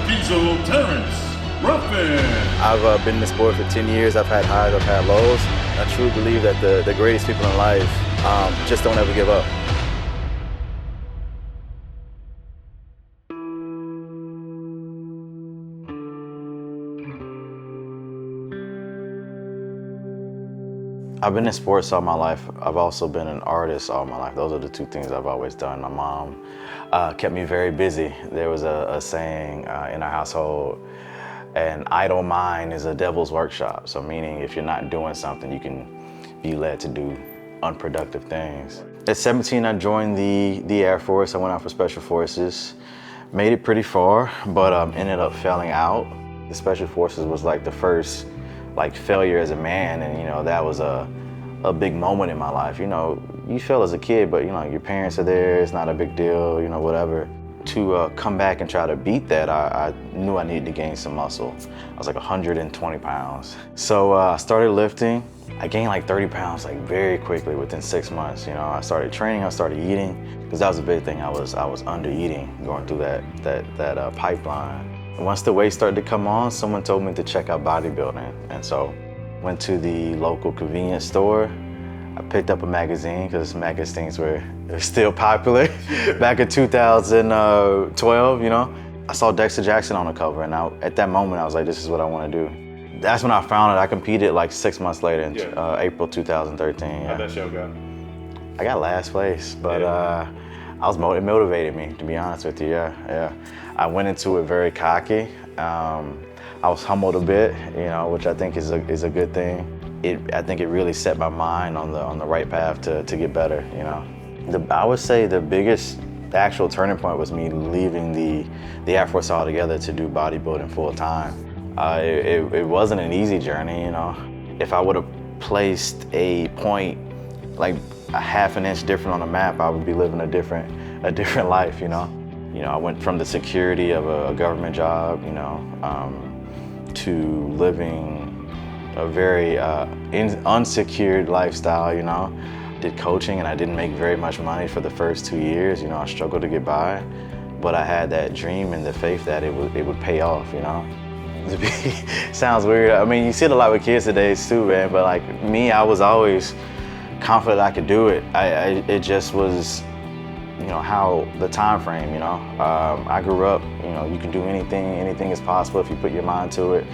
Terrence Ruffin. I've been in the sport for 10 years. I've had highs, I've had lows. I truly believe that the greatest people in life just don't ever give up. I've been in sports all my life. I've also been an artist all my life. Those are the two things I've always done. My mom kept me very busy. There was a saying in our household, an idle mind is a devil's workshop. So meaning if you're not doing something, you can be led to do unproductive things. At 17, I joined the Air Force. I went out for Special Forces. Made it pretty far, but ended up failing out. The Special Forces was like the first failure as a man, and that was a big moment in my life. You fail as a kid, but your parents are there, it's not a big deal, whatever. To come back and try to beat that, I knew I needed to gain some muscle. I was like 120 pounds. So I started lifting. I gained like 30 pounds very quickly within 6 months. I started training, I started eating, because that was a big thing. I was under eating, going through that pipeline. Once the weight started to come on, someone told me to check out bodybuilding. And so went to the local convenience store. I picked up a magazine because magazines were still popular back in 2012, I saw Dexter Jackson on the cover, and at that moment I was like, this is what I want to do. That's when I found it. I competed like 6 months later in April 2013. Yeah. How'd that show go? I got last place, but it motivated me, to be honest with you, yeah. I went into it very cocky. I was humbled a bit, which I think is a good thing. I think it really set my mind on the right path to get better, I would say the actual turning point was me leaving the Air Force altogether to do bodybuilding full time. It wasn't an easy journey, If I would have placed a point like a half an inch different on the map, I would be living a different life, I went from the security of a government job, to living a very unsecured lifestyle, Did coaching, and I didn't make very much money for the first 2 years. I struggled to get by, but I had that dream and the faith that it would pay off, Sounds weird. I mean, you see it a lot with kids today too, man, but like me, I was always confident I could do it. It just was, how the time frame, I grew up, you can do anything is possible if you put your mind to it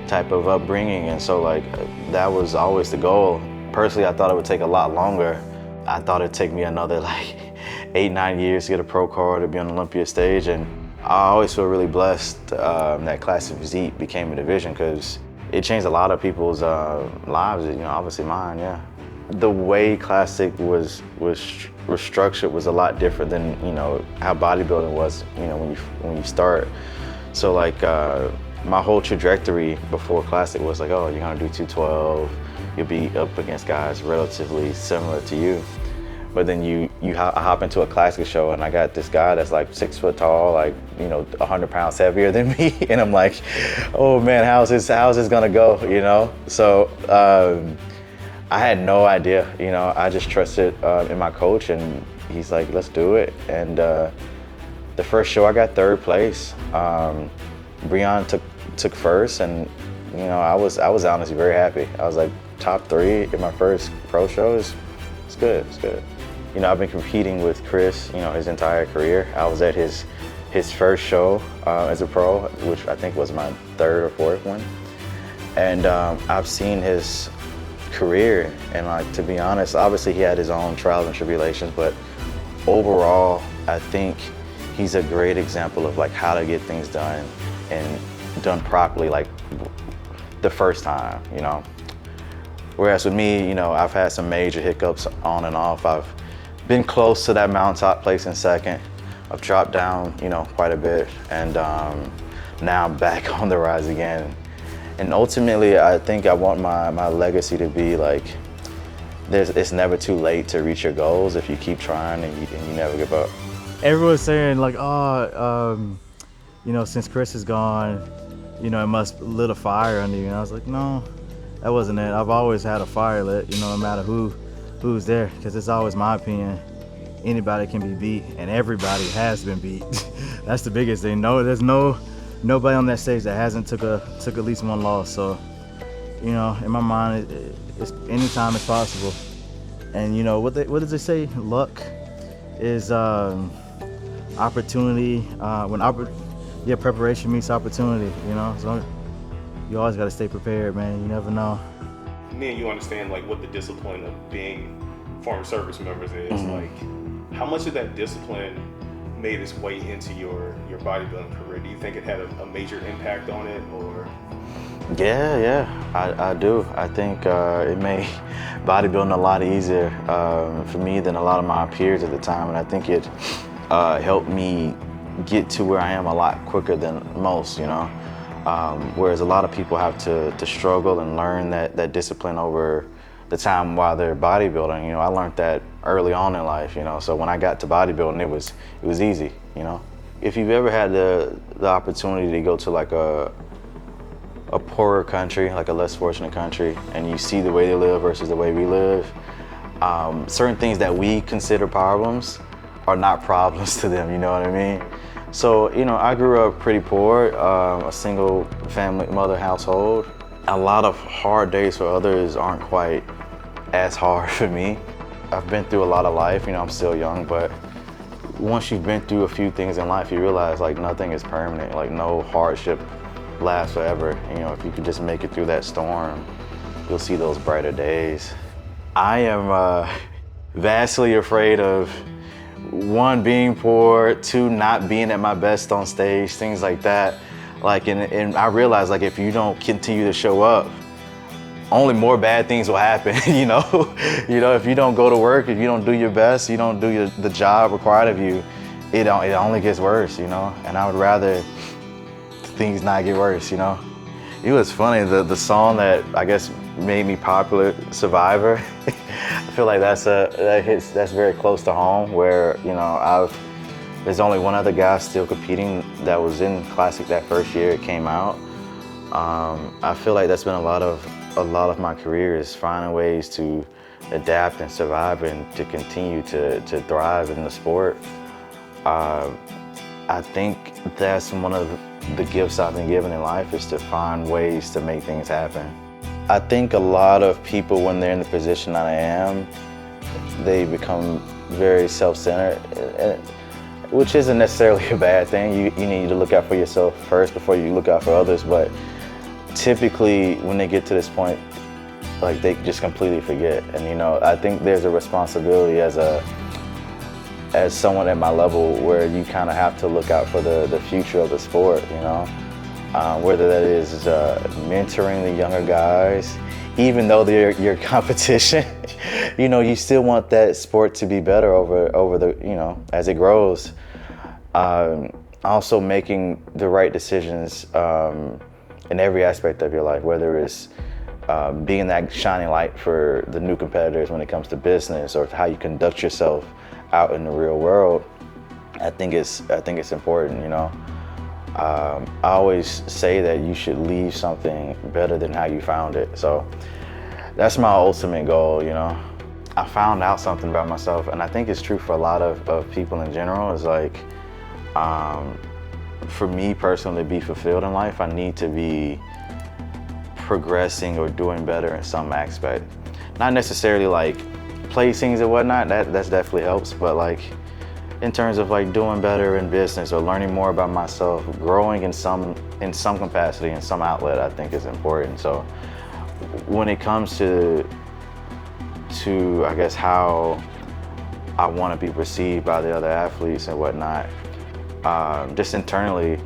type of upbringing. And so that was always the goal. Personally, I thought it would take a lot longer. I thought it'd take me another 8-9 years to get a pro card to be on the Olympia stage. And I always feel really blessed that classic physique became a division, because it changed a lot of people's lives, obviously mine, yeah. The way classic was structured was a lot different than how bodybuilding was when you start. So my whole trajectory before classic was oh, you're gonna do 212, you'll be up against guys relatively similar to you. But then I hop into a classic show, and I got this guy that's 6 foot tall, 100 pounds heavier than me, and I'm like, oh man, how's this gonna go, So I had no idea, I just trusted in my coach, and he's like, let's do it. And the first show I got 3rd place. Breon took first, and I was honestly very happy. I was top 3 in my first pro show. It's good. I've been competing with Chris, his entire career. I was at his first show as a pro, which I think was my 3rd or 4th one. And I've seen his career, and to be honest, obviously he had his own trials and tribulations, but overall, I think he's a great example of how to get things done and done properly the first time, Whereas with me, I've had some major hiccups on and off. I've been close to that mountaintop place in 2nd. I've dropped down, quite a bit, and now I'm back on the rise again. And ultimately, I think I want my legacy to be it's never too late to reach your goals if you keep trying and you never give up. Everyone's saying since Chris is gone, it must lit a fire under you. And I was like, no, that wasn't it. I've always had a fire lit, no matter who's there, because it's always my opinion. Anybody can be beat, and everybody has been beat. That's the biggest thing. No, there's no nobody on that stage that hasn't took at least one loss. So, you know, in my mind, it's anytime is possible. And you know what does it say? Luck is opportunity. Preparation meets opportunity. You know, so you always got to stay prepared, man. You never know. Me and you understand like what the discipline of being foreign service members is. Mm-hmm. Like, how much of that discipline made its way into your bodybuilding career? Do you think it had a major impact on it, or? Yeah, I do. I think it made bodybuilding a lot easier for me than a lot of my peers at the time, and I think it helped me get to where I am a lot quicker than most, you know. Whereas a lot of people have to struggle and learn that discipline over the time while they're bodybuilding. You know, I learned that early on in life, you know, so when I got to bodybuilding, it was easy, you know. If you've ever had the opportunity to go to like a poorer country, like a less fortunate country, and you see the way they live versus the way we live, certain things that we consider problems are not problems to them, you know what I mean? So, you know, I grew up pretty poor, a single family mother household. A lot of hard days for others aren't quite as hard for me. I've been through a lot of life, you know, I'm still young, but once you've been through a few things in life, you realize like nothing is permanent, like no hardship lasts forever. You know, if you could just make it through that storm, you'll see those brighter days. I am vastly afraid of, one, being poor, two, not being at my best on stage, things like that. Like, and I realize like if you don't continue to show up, only more bad things will happen, you know? You know, if you don't go to work, if you don't do your best, you don't do the job required of you, it only gets worse, you know? And I would rather things not get worse, you know? It was funny, the song that I guess made me popular, Survivor, I feel like that's very close to home, where, you know, there's only one other guy still competing that was in Classic that first year it came out. I feel like that's been a lot of my career, is finding ways to adapt and survive and to continue to thrive in the sport. I think that's one of the gifts I've been given in life, is to find ways to make things happen. I think a lot of people, when they're in the position that I am, they become very self-centered, which isn't necessarily a bad thing. You need to look out for yourself first before you look out for others, but typically when they get to this point, like, they just completely forget. And you know, I think there's a responsibility as someone at my level, where you kind of have to look out for the future of the sport, you know? Whether that is mentoring the younger guys, even though they're your competition, you know, you still want that sport to be better over the, you know, as it grows. Also making the right decisions in every aspect of your life, whether it's being that shining light for the new competitors when it comes to business, or how you conduct yourself out in the real world. I think it's important, you know. I always say that you should leave something better than how you found it. So that's my ultimate goal, you know. I found out something about myself, and I think it's true for a lot of people in general, is like, for me personally to be fulfilled in life, I need to be progressing or doing better in some aspect. Not necessarily like placings and whatnot, that definitely helps, but like in terms of like doing better in business or learning more about myself, growing in some capacity, in some outlet, I think is important. So when it comes to I guess how I want to be perceived by the other athletes and whatnot, just internally,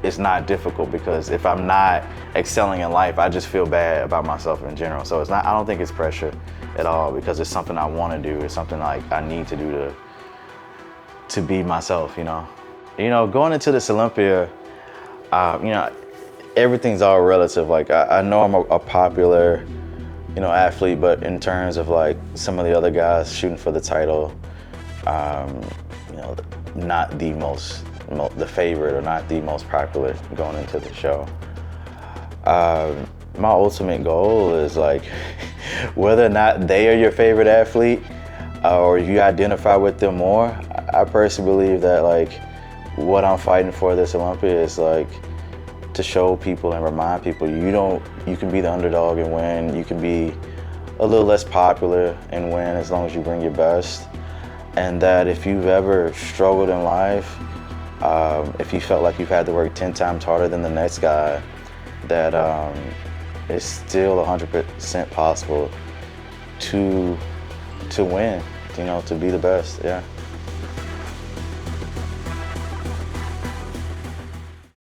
it's not difficult, because if I'm not excelling in life, I just feel bad about myself in general. So I don't think it's pressure at all, because it's something I want to do. It's something like I need to do to be myself, you know. You know, going into this Olympia, you know, everything's all relative. Like I know I'm a popular, you know, athlete, but in terms of like some of the other guys shooting for the title, you know, not the favorite or not the most popular going into the show. My ultimate goal is like, whether or not they are your favorite athlete, or you identify with them more, I personally believe that like what I'm fighting for this Olympia is like to show people and remind people you can be the underdog and win. You can be a little less popular and win as long as you bring your best. And that if you've ever struggled in life, if you felt like you've had to work 10 times harder than the next guy, that it's still 100% possible to win, to be the best, yeah.